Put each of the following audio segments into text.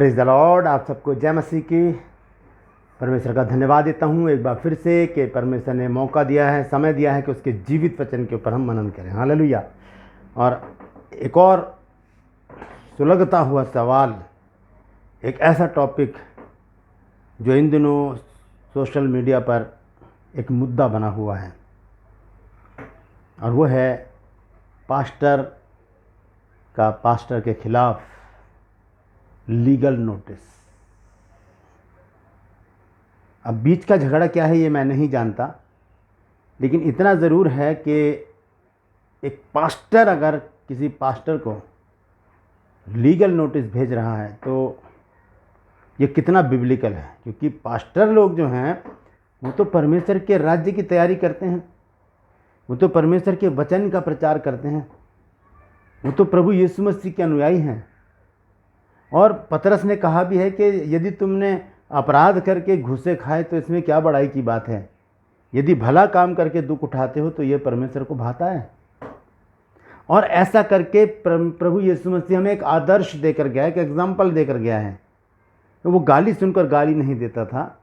Praise the Lord. आप सबको जय मसीह की। परमेश्वर का धन्यवाद देता हूँ एक बार फिर से कि परमेश्वर ने मौका दिया है, समय दिया है कि उसके जीवित वचन के ऊपर हम मनन करें। हालेलुया। और एक और सुलगता हुआ सवाल, एक ऐसा टॉपिक जो इन दिनों सोशल मीडिया पर एक मुद्दा बना हुआ है, और वो है पास्टर के खिलाफ लीगल नोटिस। अब बीच का झगड़ा क्या है ये मैं नहीं जानता, लेकिन इतना ज़रूर है कि एक पास्टर अगर किसी पास्टर को लीगल नोटिस भेज रहा है तो ये कितना बिब्लिकल है। क्योंकि पास्टर लोग जो हैं वो तो परमेश्वर के राज्य की तैयारी करते हैं, वो तो परमेश्वर के वचन का प्रचार करते हैं, वो तो प्रभु यीशु मसीह के अनुयायी हैं। और पतरस ने कहा भी है कि यदि तुमने अपराध करके घूसे खाए तो इसमें क्या बड़ाई की बात है, यदि भला काम करके दुख उठाते हो तो ये परमेश्वर को भाता है। और ऐसा करके प्रभु यीशु मसीह हमें एक आदर्श देकर गया है, एक एग्जाम्पल देकर गया है। तो वो गाली सुनकर गाली नहीं देता था,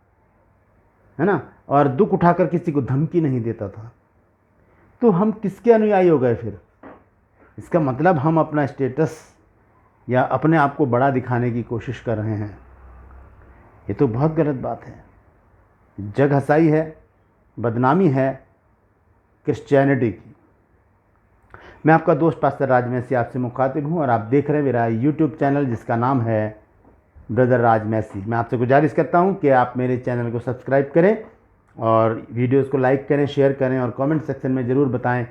है ना, और दुख उठाकर किसी को धमकी नहीं देता था। तो हम किसके अनुयायी हो गए फिर? इसका मतलब हम अपना स्टेटस या अपने आप को बड़ा दिखाने की कोशिश कर रहे हैं। ये तो बहुत गलत बात है। जग हसाई है, बदनामी है क्रिश्चियनिटी की। मैं आपका दोस्त पास्टर राज मैसी आपसे मुखातिब हूँ और आप देख रहे हैं मेरा यूट्यूब चैनल जिसका नाम है ब्रदर राज मैसी। मैं आपसे गुजारिश करता हूँ कि आप मेरे चैनल को सब्सक्राइब करें और वीडियोस को लाइक करें, शेयर करें और कमेंट सेक्शन में ज़रूर बताएं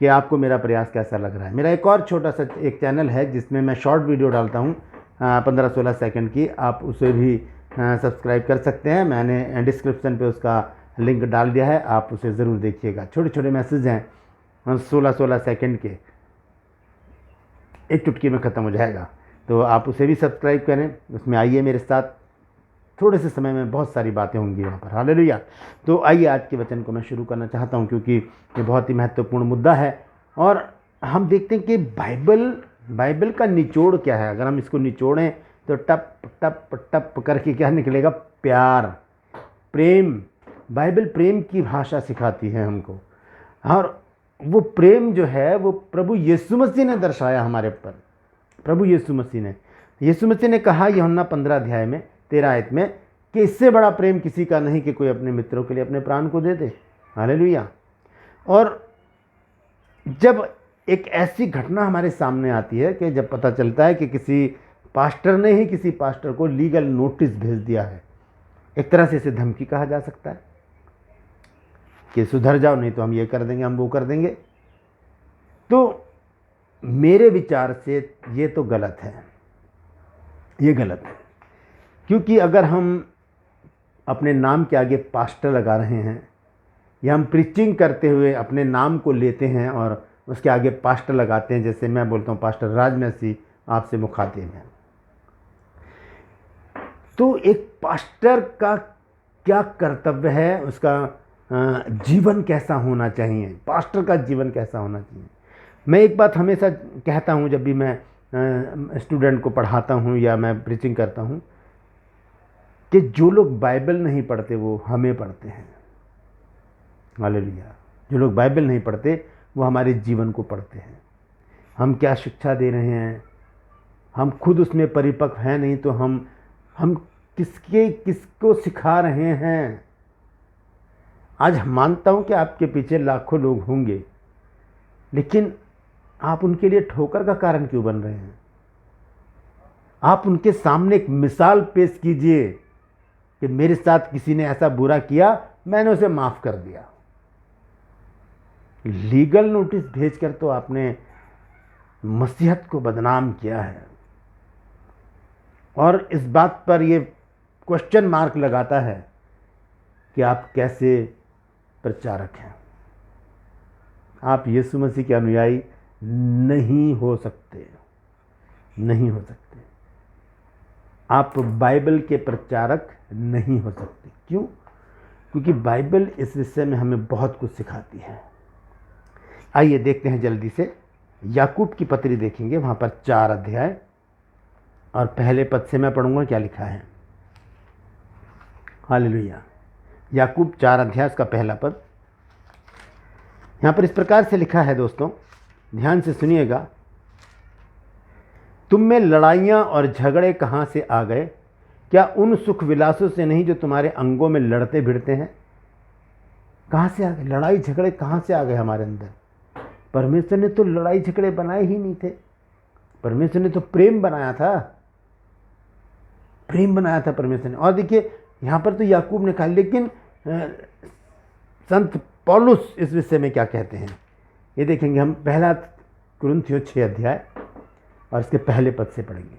कि आपको मेरा प्रयास कैसा लग रहा है। मेरा एक और छोटा सा एक चैनल है जिसमें मैं शॉर्ट वीडियो डालता हूँ 15-16 सेकंड की, आप उसे भी सब्सक्राइब कर सकते हैं। मैंने डिस्क्रिप्शन पे उसका लिंक डाल दिया है, आप उसे ज़रूर देखिएगा। छोटे छोटे मैसेज हैं, 16-16 सेकंड के, एक चुटकी में ख़त्म हो जाएगा। तो आप उसे भी सब्सक्राइब करें, उसमें आइए मेरे साथ। थोड़े से समय में बहुत सारी बातें होंगी वहाँ पर। हालेलुया। तो आइए आज के वचन को मैं शुरू करना चाहता हूँ, क्योंकि ये बहुत ही महत्वपूर्ण मुद्दा है। और हम देखते हैं कि बाइबल का निचोड़ क्या है। अगर हम इसको निचोड़ें तो टप टप टप करके क्या निकलेगा? प्यार, प्रेम। बाइबल प्रेम की भाषा सिखाती है हमको, और वो प्रेम जो है वो प्रभु यीशु मसीह ने दर्शाया हमारे ऊपर। प्रभु यीशु मसीह ने कहा यूहन्ना 15 अध्याय में 13 आयत में कि इससे बड़ा प्रेम किसी का नहीं कि कोई अपने मित्रों के लिए अपने प्राण को दे दे। हालेलुया। और जब एक ऐसी घटना हमारे सामने आती है कि जब पता चलता है कि किसी पास्टर ने ही किसी पास्टर को लीगल नोटिस भेज दिया है, एक तरह से इसे धमकी कहा जा सकता है कि सुधर जाओ नहीं तो हम ये कर देंगे, हम वो कर देंगे। तो मेरे विचार से ये तो गलत है, ये गलत है। क्योंकि अगर हम अपने नाम के आगे पास्टर लगा रहे हैं या हम प्रीचिंग करते हुए अपने नाम को लेते हैं और उसके आगे पास्टर लगाते हैं, जैसे मैं बोलता हूँ पास्टर राज मैसी आपसे मुखातिब है, तो एक पास्टर का क्या कर्तव्य है, उसका जीवन कैसा होना चाहिए, पास्टर का जीवन कैसा होना चाहिए। मैं एक बात हमेशा कहता हूँ जब भी मैं स्टूडेंट को पढ़ाता हूँ या मैं प्रीचिंग करता हूँ, कि जो लोग बाइबल नहीं पढ़ते वो हमें पढ़ते हैं। हालेलुया। जो लोग बाइबल नहीं पढ़ते वो हमारे जीवन को पढ़ते हैं। हम क्या शिक्षा दे रहे हैं, हम खुद उसमें परिपक्व हैं नहीं तो हम किसको सिखा रहे हैं। आज मानता हूँ कि आपके पीछे लाखों लोग होंगे, लेकिन आप उनके लिए ठोकर का कारण क्यों बन रहे हैं? आप उनके सामने एक मिसाल पेश कीजिए कि मेरे साथ किसी ने ऐसा बुरा किया, मैंने उसे माफ़ कर दिया। लीगल नोटिस भेजकर तो आपने मसीहत को बदनाम किया है। और इस बात पर ये क्वेश्चन मार्क लगाता है कि आप कैसे प्रचारक हैं। आप यीशु मसीह के अनुयायी नहीं हो सकते, नहीं हो सकते। आप बाइबल के प्रचारक नहीं हो सकते। क्यों? क्योंकि बाइबल इस विषय में हमें बहुत कुछ सिखाती है। आइए देखते हैं जल्दी से, याकूब की पत्री देखेंगे, वहाँ पर 4 अध्याय और पहले पद से मैं पढ़ूंगा क्या लिखा है। हालेलुया। याकूब 4 अध्याय का पहला पद यहाँ पर इस प्रकार से लिखा है। दोस्तों ध्यान से सुनिएगा। तुम में लड़ाइयाँ और झगड़े कहाँ से आ गए? क्या उन सुख विलासों से नहीं जो तुम्हारे अंगों में लड़ते भिड़ते हैं? कहाँ से आ गए? लड़ाई झगड़े कहाँ से आ गए हमारे अंदर? परमेश्वर ने तो लड़ाई झगड़े बनाए ही नहीं थे। परमेश्वर ने तो प्रेम बनाया था, प्रेम बनाया था परमेश्वर ने। और देखिए यहाँ पर तो याकूब ने कहा, लेकिन संत पौलुस इस विषय में क्या कहते हैं ये देखेंगे हम। पहला कुरिन्थियों 6 अध्याय और इसके पहले पद से पढ़ेंगे।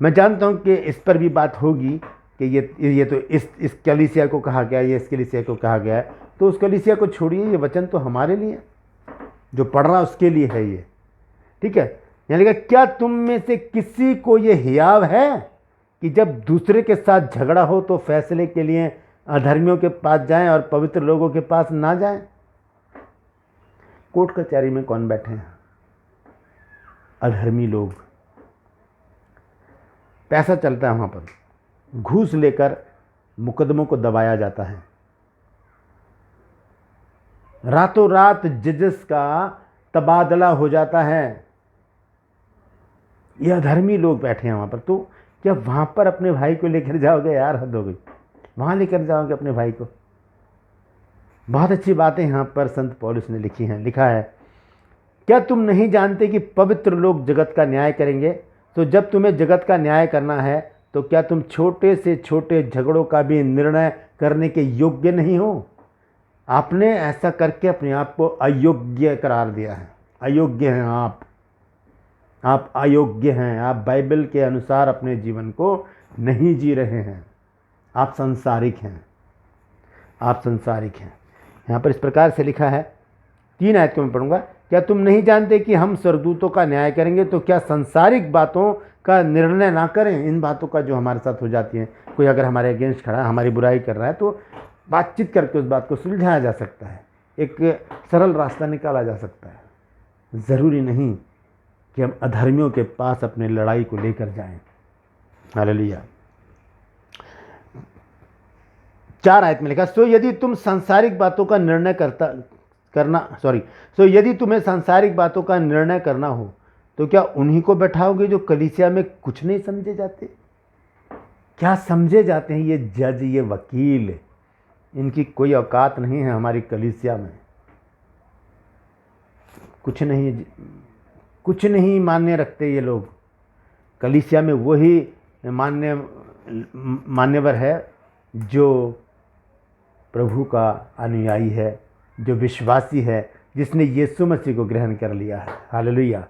मैं जानता हूँ कि इस पर भी बात होगी कि ये तो इस कलीसिया को कहा गया, ये इस कलीसिया को कहा गया है, तो उस कलीसिया को छोड़िए, ये वचन तो हमारे लिए, जो पढ़ रहा उसके लिए है ये, ठीक है। यानी कि क्या तुम में से किसी को ये हियाव है कि जब दूसरे के साथ झगड़ा हो तो फैसले के लिए अधर्मियों के पास जाएं और पवित्र लोगों के पास ना जाएं? कोर्ट कचहरी में कौन बैठे हैं? अधर्मी लोग। पैसा चलता है वहां पर, घूस लेकर मुकदमों को दबाया जाता है। रातों रात जजेस का तबादला हो जाता है। ये अधर्मी लोग बैठे हैं वहां पर। तो क्या वहां पर अपने भाई को लेकर जाओगे? यार हद हो गई। वहां लेकर जाओगे अपने भाई को? बहुत अच्छी बातें यहां पर संत पौलुस ने लिखी हैं। लिखा है, क्या तुम नहीं जानते कि पवित्र लोग जगत का न्याय करेंगे? तो जब तुम्हें जगत का न्याय करना है तो क्या तुम छोटे से छोटे झगड़ों का भी निर्णय करने के योग्य नहीं हो? आपने ऐसा करके अपने आप को अयोग्य करार दिया है। अयोग्य हैं आप अयोग्य हैं। आप बाइबल के अनुसार अपने जीवन को नहीं जी रहे हैं। आप संसारिक हैं, आप संसारिक हैं। यहाँ पर इस प्रकार से लिखा है, 3 आयत को मैं पढ़ूंगा। क्या तुम नहीं जानते कि हम स्वर्गदूतों का न्याय करेंगे? तो क्या संसारिक बातों का निर्णय ना करें? इन बातों का जो हमारे साथ हो जाती हैं, कोई अगर हमारे अगेंस्ट खड़ा है, हमारी बुराई कर रहा है, तो बातचीत करके उस बात को सुलझाया जा सकता है, एक सरल रास्ता निकाला जा सकता है। ज़रूरी नहीं कि हम अधर्मियों के पास अपने लड़ाई को लेकर जाएं। हालेलुया। 4 आयत में लिखा, सो यदि तुम्हें सांसारिक बातों का निर्णय करना हो तो क्या उन्हीं को बैठाओगे जो कलीसिया में कुछ नहीं समझे जाते? क्या समझे जाते हैं ये जज, ये वकील? इनकी कोई औकात नहीं है हमारी कलीसिया में। कुछ नहीं मान्य रखते ये लोग। कलीसिया में वही मान्यवर है जो प्रभु का अनुयायी है, जो विश्वासी है, जिसने यीशु मसीह को ग्रहण कर लिया है। हालेलुया।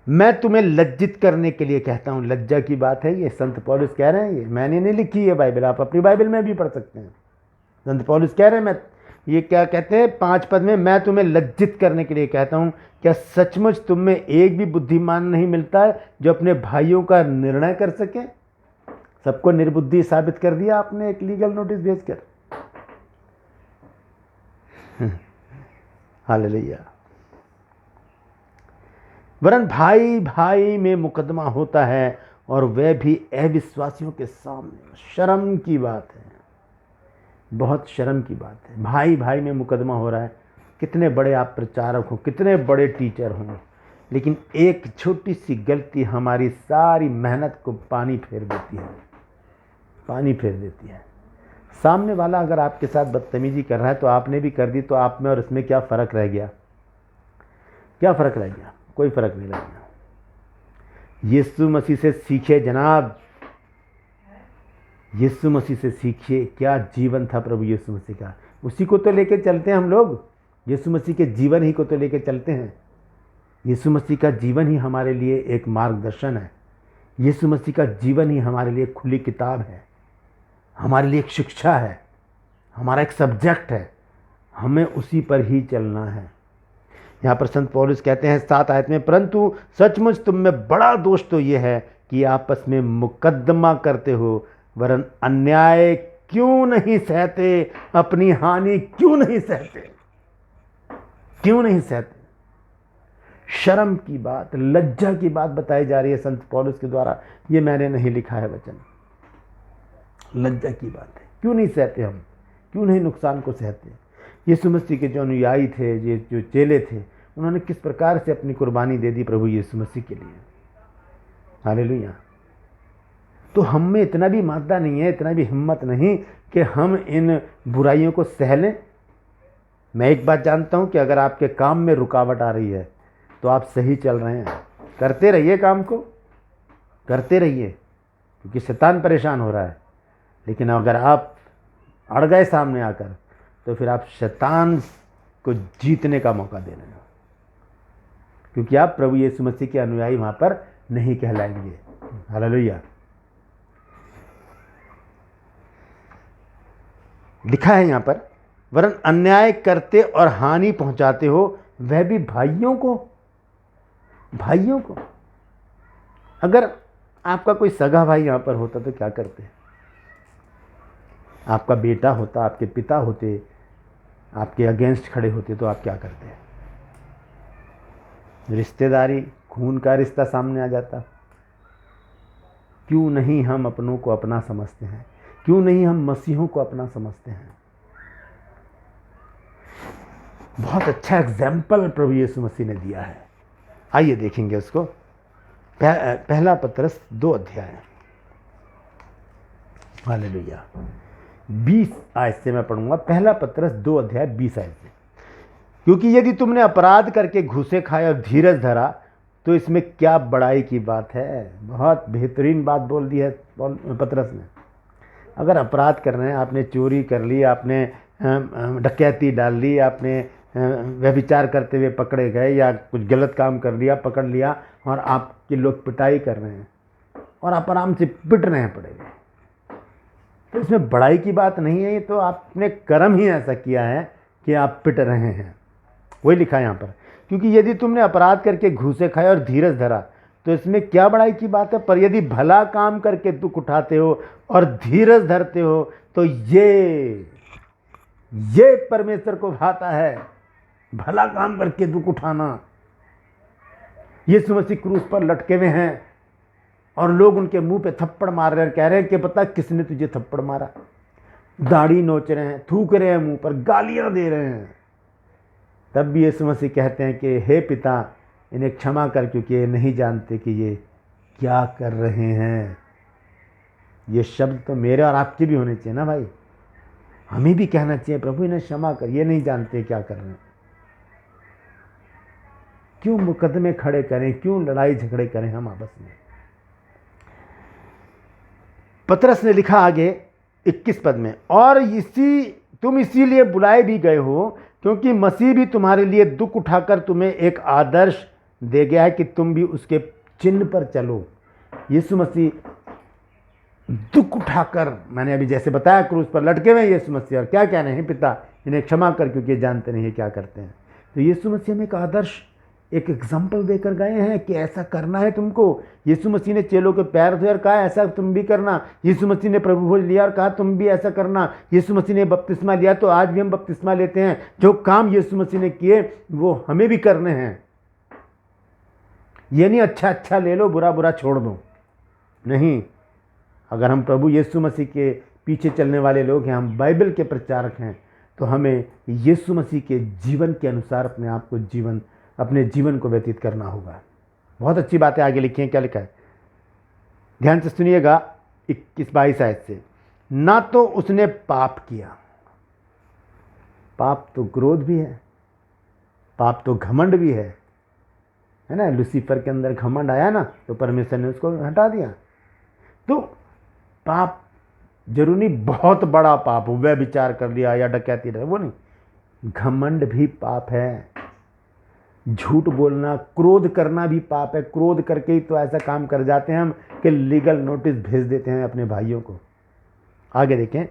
मैं तुम्हें लज्जित करने के लिए कहता हूँ। लज्जा की बात है ये, संत पौलुस कह रहे हैं। ये मैंने नहीं लिखी है बाइबल, आप अपनी बाइबल में भी पढ़ सकते हैं। संत पौलुस कह रहे हैं, मैं ये क्या कहते हैं 5 पद में, मैं तुम्हें लज्जित करने के लिए कहता हूँ। क्या सचमुच तुम में एक भी बुद्धिमान नहीं मिलता है जो अपने भाइयों का निर्णय कर सके? सबको निर्बुद्धि साबित कर दिया आपने एक लीगल नोटिस भेजकर। हालेलुया। वरन भाई भाई में मुकदमा होता है और वह भी अविश्वासियों के सामने। शर्म की बात है, बहुत शर्म की बात है। भाई भाई में मुकदमा हो रहा है। कितने बड़े आप प्रचारक हो, कितने बड़े टीचर हों, लेकिन एक छोटी सी गलती हमारी सारी मेहनत को पानी फेर देती है, पानी फेर देती है। सामने वाला अगर आपके साथ बदतमीजी कर रहा है तो आपने भी कर दी, तो आप में और उसमें क्या फ़र्क रह गया? क्या फ़र्क रह गया? कोई फ़र्क नहीं रह गया। यीशु मसीह से सीखे जनाब, यीशु मसीह से सीखिए। क्या जीवन था प्रभु यीशु मसीह का, उसी को तो लेके चलते हैं हम लोग। यीशु मसीह के जीवन ही को तो लेके चलते हैं। यीशु मसीह का जीवन ही हमारे लिए एक मार्गदर्शन है। यीशु मसीह का जीवन ही हमारे लिए खुली किताब है, हमारे लिए एक शिक्षा है, हमारा एक सब्जेक्ट है। हमें उसी पर ही चलना है। यहाँ पर संत पौलुस कहते हैं 7 आयत में, परंतु सचमुच तुम में बड़ा दोष तो ये है कि आपस में मुकदमा करते हो, वरन अन्याय क्यों नहीं सहते? अपनी हानि क्यों नहीं सहते? क्यों नहीं सहते? शर्म की बात, लज्जा की बात बताई जा रही है संत पौलुस के द्वारा। ये मैंने नहीं लिखा है वचन, लज्जा की बात है। क्यों नहीं सहते हम, क्यों नहीं नुकसान को सहते? यीशु मसीह के जो अनुयायी थे, ये जो चेले थे, उन्होंने किस प्रकार से अपनी कुर्बानी दे दी प्रभु यीशु मसीह के लिए। हालेलुया। तो हम में इतना भी मादा नहीं है, इतना भी हिम्मत नहीं कि हम इन बुराइयों को सह लें। मैं एक बात जानता हूं कि अगर आपके काम में रुकावट आ रही है तो आप सही चल रहे हैं। करते रहिए, काम को करते रहिए, क्योंकि शैतान परेशान हो रहा है। लेकिन अगर आप अड़ गए सामने आकर, तो फिर आप शैतान को जीतने का मौका दे रहे हो, क्योंकि आप प्रभु यीशु मसीह के अनुयायी वहां पर नहीं कहलाएंगे। हालेलुया। लिखा है यहां पर, वरन अन्याय करते और हानि पहुंचाते हो, वह भी भाइयों को। भाइयों को, अगर आपका कोई सगा भाई यहां पर होता तो क्या करते? आपका बेटा होता, आपके पिता होते, आपके अगेंस्ट खड़े होते, तो आप क्या करते? रिश्तेदारी, खून का रिश्ता सामने आ जाता। क्यों नहीं हम अपनों को अपना समझते हैं? क्यों नहीं हम मसीहों को अपना समझते हैं? बहुत अच्छा एग्जाम्पल प्रभु यीशु मसीह ने दिया है। आइए देखेंगे उसको। पहला पत्रस 2 अध्याय, हालेलुया, 20 आयत से मैं पढ़ूंगा। पहला पत्रस 2 अध्याय 20 आयत से। क्योंकि यदि तुमने अपराध करके घूसे खाए और धीरज धरा, तो इसमें क्या बड़ाई की बात है? बहुत बेहतरीन बात बोल दी है पत्रस ने। अगर अपराध कर रहे हैं, आपने चोरी कर ली, आपने डकैती डाल ली, आपने व्यभिचार करते हुए पकड़े गए, या कुछ गलत काम कर लिया, पकड़ लिया, और आपके लोग पिटाई कर रहे हैं और आप आराम से पिट रहे हैं पड़े गए, तो इसमें बड़ाई की बात नहीं है। ये तो आपने कर्म ही ऐसा किया है कि आप पिट रहे हैं। वही लिखा है यहाँ पर, क्योंकि यदि तुमने अपराध करके घूसे खाए और धीरज धरा, तो इसमें क्या बड़ाई की बात है? पर यदि भला काम करके दुख उठाते हो और धीरज धरते हो, तो ये परमेश्वर को भाता है। भला काम करके दुख उठाना। यीशु मसीह क्रूस पर लटके हुए हैं और लोग उनके मुंह पे थप्पड़ मार रहे हैं, कह रहे हैं कि पता किसने तुझे थप्पड़ मारा। दाढ़ी नोच रहे हैं, थूक रहे हैं मुंह पर, गालियां दे रहे हैं। तब भी यीशु मसीह कहते हैं कि हे पिता, इन्हें क्षमा कर, क्योंकि ये नहीं जानते कि ये क्या कर रहे हैं। ये शब्द तो मेरे और आपके भी होने चाहिए ना भाई। हमें भी कहना चाहिए, प्रभु इन्हें क्षमा कर, ये नहीं जानते क्या कर रहे हैं। क्यों मुकदमे खड़े करें, क्यों लड़ाई झगड़े करें हम आपस में? पतरस ने लिखा आगे 21 पद में, और तुम इसीलिए बुलाए भी गए हो, क्योंकि मसीह भी तुम्हारे लिए दुख उठाकर तुम्हें एक आदर्श दे गया है कि तुम भी उसके चिन्ह पर चलो। यीशु मसीह दुख उठाकर, मैंने अभी जैसे बताया, क्रूस पर लटके हुए यीशु मसीह, और क्या कहने हैं? पिता इन्हें क्षमा कर, क्योंकि ये जानते नहीं है क्या करते हैं। तो यीशु मसीह में एक आदर्श, एक एग्जाम्पल देकर गए हैं कि ऐसा करना है तुमको। यीशु मसीह ने चेलों के पैर धोए और कहा ऐसा तुम भी करना। यीशु मसीह ने प्रभु भोज लिया और कहा तुम भी ऐसा करना। यीशु मसीह ने बपतिस्मा लिया, तो आज भी हम बपतिस्मा लेते हैं। जो काम यीशु मसीह ने किए वो हमें भी करने हैं। ये नहीं अच्छा अच्छा ले लो, बुरा बुरा छोड़ दो, नहीं। अगर हम प्रभु यीशु मसीह के पीछे चलने वाले लोग हैं, हम बाइबल के प्रचारक हैं, तो हमें यीशु मसीह के जीवन के अनुसार अपने जीवन को व्यतीत करना होगा। बहुत अच्छी बातें आगे लिखी हैं। क्या लिखा है? ध्यान से सुनिएगा 21-22 आयत से। ना तो उसने पाप किया, पाप तो क्रोध भी है, पाप तो घमंड भी है ना। लूसीफर के अंदर घमंड आया ना, तो परमेश्वर ने उसको हटा दिया। तो पाप जरूरी बहुत बड़ा पाप हो, व्यभिचार कर लिया या डकैती रहे, वो नहीं। घमंड भी पाप है, झूठ बोलना, क्रोध करना भी पाप है। क्रोध करके ही तो ऐसा काम कर जाते हैं हम कि लीगल नोटिस भेज देते हैं अपने भाइयों को। आगे देखें,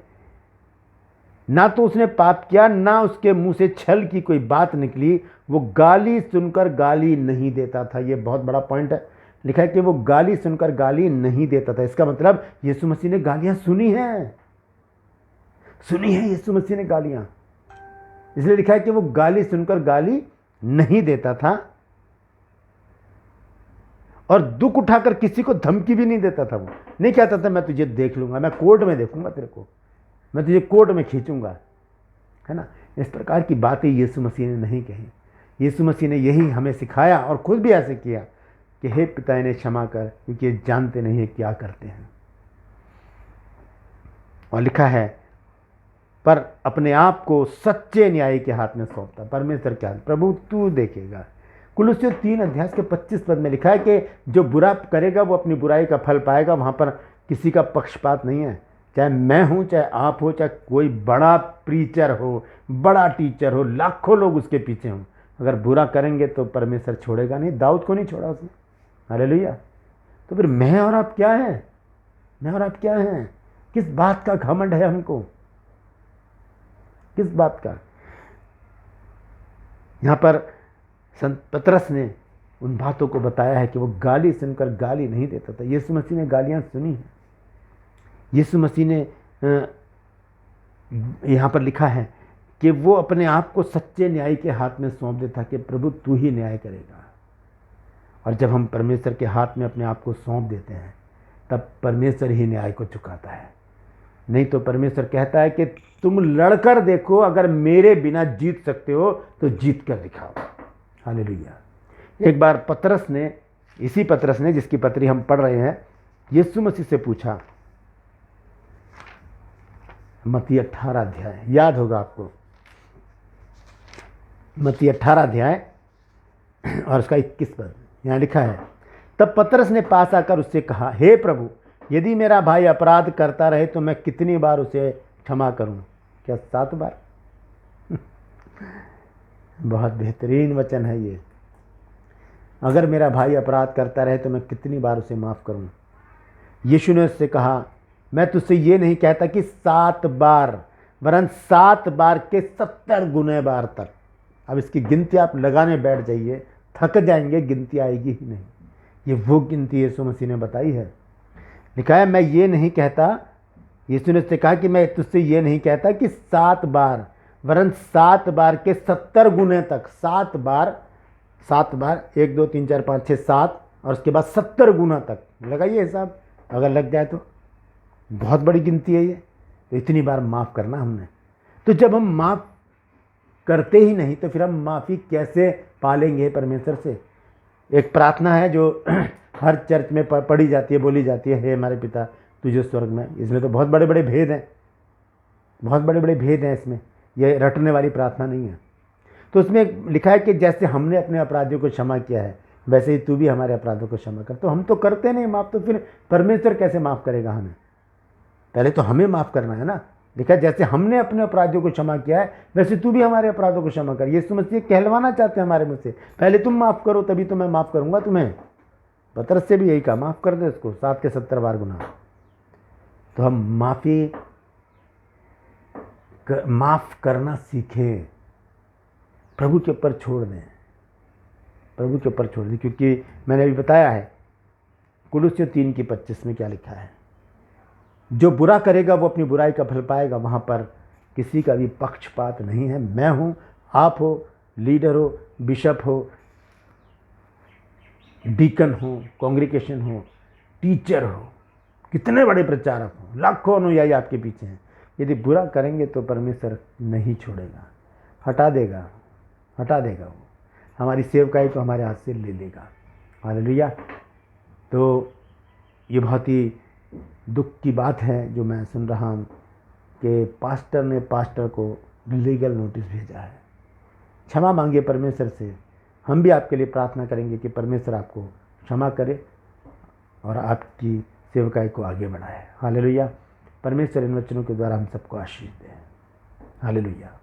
ना तो उसने पाप किया, ना उसके मुंह से छल की कोई बात निकली। वो गाली सुनकर गाली नहीं देता था। ये बहुत बड़ा पॉइंट है। लिखा है कि वो गाली सुनकर गाली नहीं देता था। इसका मतलब यीशु मसीह ने गालियां सुनी है यीशु मसीह ने गालियां। इसलिए लिखा है कि वो गाली सुनकर गाली नहीं देता था। और दुख उठाकर किसी को धमकी भी नहीं देता था। वो नहीं कहता था मैं तुझे देख लूँगा, मैं कोर्ट में देखूँगा तेरे को, मैं तुझे कोर्ट में खींचूँगा, है ना। इस प्रकार की बातें यीशु मसीह ने नहीं कही। यीशु मसीह ने यही हमें सिखाया और खुद भी ऐसे किया कि हे पिता इन्हें क्षमा कर, क्योंकि ये जानते नहीं है क्या करते हैं। और लिखा है पर अपने आप को सच्चे न्याय के हाथ में सौंपता। परमेश्वर क्या, प्रभु तू देखेगा। कुलुस्सियों 3 अध्याय के 25 पद में लिखा है कि जो बुरा करेगा वो अपनी बुराई का फल पाएगा। वहाँ पर किसी का पक्षपात नहीं है, चाहे मैं हूँ, चाहे आप हो, चाहे कोई बड़ा प्रीचर हो, बड़ा टीचर हो, लाखों लोग उसके पीछे हों, अगर बुरा करेंगे तो परमेश्वर छोड़ेगा नहीं। दाऊद को नहीं छोड़ा उसने, हालेलुया। तो फिर मैं और आप क्या हैं, मैं और आप क्या हैं? किस बात का घमंड है हमको, किस बात का? यहाँ पर संत पतरस ने उन बातों को बताया है कि वो गाली सुनकर गाली नहीं देता था। यीशु मसीह ने गालियाँ सुनी हैं। यीशु मसीह ने यहाँ पर लिखा है कि वो अपने आप को सच्चे न्याय के हाथ में सौंप देता कि प्रभु तू ही न्याय करेगा। और जब हम परमेश्वर के हाथ में अपने आप को सौंप देते हैं तब परमेश्वर ही न्याय को चुकाता है। नहीं तो परमेश्वर कहता है कि तुम लड़कर देखो, अगर मेरे बिना जीत सकते हो तो जीत कर दिखाओ। हालेलुया। एक बार पतरस ने, इसी पतरस ने जिसकी पत्री हम पढ़ रहे हैं, यीशु मसीह से पूछा, मत्ती 18 अध्याय, याद होगा आपको, मत्ती 18 अध्याय और उसका 21 पद यहाँ लिखा है। तब पतरस ने पास आकर उससे कहा, हे प्रभु, यदि मेरा भाई अपराध करता रहे तो मैं कितनी बार उसे क्षमा करूं? क्या 7 बार? बहुत बेहतरीन वचन है ये। अगर मेरा भाई अपराध करता रहे तो मैं कितनी बार उसे माफ़ करूं? यीशु ने उससे कहा, मैं तुझसे ये नहीं कहता कि 7 बार, वरन 7 बार के 70 गुने बार तक। अब इसकी गिनती आप लगाने बैठ जाइए, थक जाएंगे, गिनती आएगी ही नहीं। ये वो गिनती यीशु मसीह ने बताई है। लिखा है, मैं ये नहीं कहता, यीशु ने उससे कहा कि मैं तुझसे ये नहीं कहता कि 7 बार, वरन 7 बार के 70 गुने तक। 7 बार, 7 बार, 1 2 3 4 5 6 7 और उसके बाद 70 गुना तक। लगाइए हिसाब, अगर लग जाए तो बहुत बड़ी गिनती है ये। तो इतनी बार माफ़ करना हमने। तो जब हम माफ़ करते ही नहीं तो फिर हम माफ़ी कैसे पालेंगे परमेश्वर से? एक प्रार्थना है जो हर चर्च में पढ़ी जाती है, बोली जाती है, हे हमारे पिता तू जो स्वर्ग में। इसमें तो बहुत बड़े बड़े भेद हैं, बहुत बड़े बड़े भेद हैं इसमें, यह रटने वाली प्रार्थना नहीं है। तो उसमें लिखा है कि जैसे हमने अपने अपराधियों को क्षमा किया है वैसे ही तू भी हमारे अपराधों को क्षमा कर। तो हम तो करते नहीं माफ़, तो फिर परमेश्वर कैसे माफ़ करेगा हमें? पहले तो हमें माफ़ करना है ना। लिखा है, जैसे हमने अपने अपराधियों को क्षमा किया है वैसे तू भी हमारे अपराधों को क्षमा कर। यीशु मसीह कहलवाना चाहते हैं हमारे मुँह से, पहले तुम माफ़ करो तभी तो मैं माफ़ करूँगा तुम्हें। पतरस से भी यही कहा, माफ़ कर दे उसको 7 के 70 बार गुना। तो हम माफ़ करना सीखें, प्रभु के ऊपर छोड़ दें, प्रभु के ऊपर छोड़ दें। क्योंकि मैंने अभी बताया है कुलुस्सियों 3 की 25 में क्या लिखा है, जो बुरा करेगा वो अपनी बुराई का फल पाएगा। वहाँ पर किसी का भी पक्षपात नहीं है। मैं हूँ, आप हो, लीडर हो, बिशप हो, डीकन हो, कांग्रीगेशन हो, टीचर हो, कितने बड़े प्रचारक हो, लाखों अनुयायी आपके पीछे हैं, यदि बुरा करेंगे तो परमेश्वर नहीं छोड़ेगा, हटा देगा, हटा देगा। वो हमारी सेवकाई को हमारे हाथ से ले लेगा। हालेलुया। तो ये बहुत ही दुख की बात है जो मैं सुन रहा हूँ कि पास्टर ने पास्टर को लीगल नोटिस भेजा है। क्षमा मांगिए परमेश्वर से। हम भी आपके लिए प्रार्थना करेंगे कि परमेश्वर आपको क्षमा करे और आपकी सेवकाई को आगे बढ़ाए। हालेलुया। परमेश्वर इन वचनों के द्वारा हम सबको आशीष दे। हालेलुया।